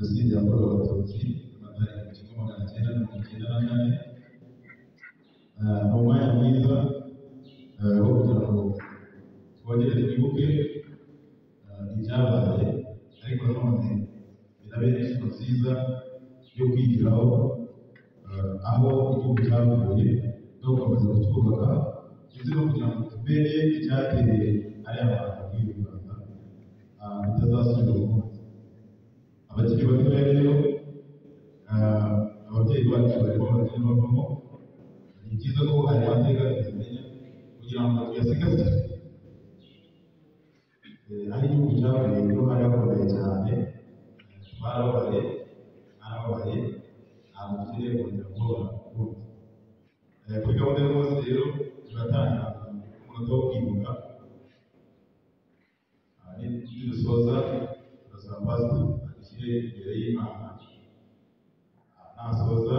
jenoside yakorewe abatutsi amatara mu kigo 1994 ni umwanya mwiza wo kugira ngo twongere twibuke ibyabaye ariko nanone birabera ikintu cyiza yo kwigiraho aho igihugu cyavuye no gukomeza kucyubaka ndetse no kugira ngo tumenye icyateye ariya bantu kwiyubaka bitazasubira ukundi. Abakiri bato rero ababyeyi bacu barimo bavamo, ni byiza ko hari amateka tumenya kugira ngo tuyasigasire. Aho igihugu cyavuye rero hari hakomeye cyane, barababaye ntabwo dukeneye kongera kubabona ukundi. Kuri gahunda y'umunsi rero turatangira umunota wo kwibuka, nidusoza turasaba pastor adushyire imbere y'Imana, nasoza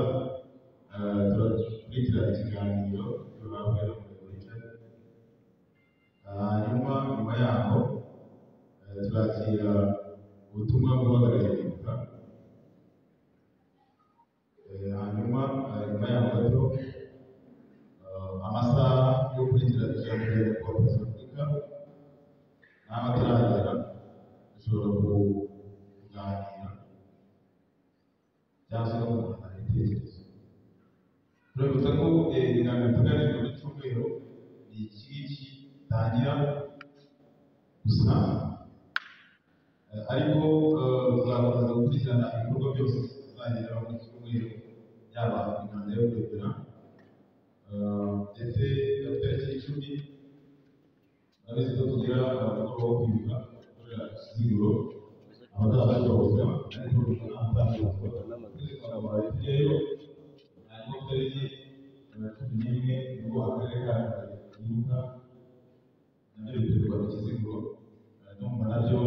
turakurikira ikiganiro tuhabwe n'umurimo wicaye, nyuma yaho turakira ubutumwa bw'uhagarariye kwibuka, hanyuma nyuma yaho gato amasaha yo kurikira ikiganiro ku bakozi b'Afurika n'amataragera dushobora kuganira cyangwa se no kungurana ibitekerezo. Turabibutsa ko ibiganiro biteganyijwe muri cyumweru ni iki gitangira gusa, ariko tuzakomeza gukurikirana ibikorwa byose tuzageraho muri cyumweru, yaba imihanda yo kurebera ndetse na tariki 10 abizi ko tugira umukoro wo kwibuka gukorera Kiziguro abazabashobora ariko n'abatangira abaye rero hanyuma tariki 11 nibwo akarere kacu kwibuka nabyo bikorerwa mu Kiziguro, numva nabyo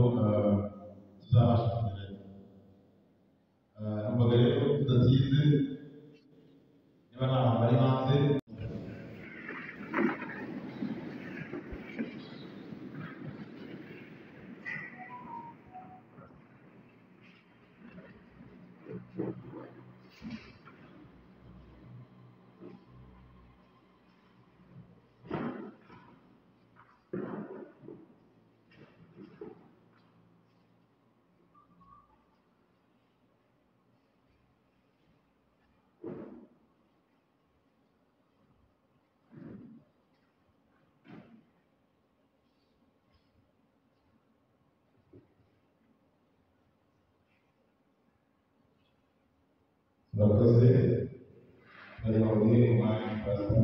tuzabasha kugerayo. Numvaga rero tudatinze niba nta bantu bari hanze murakoze, bari bamwe mu mwanya baza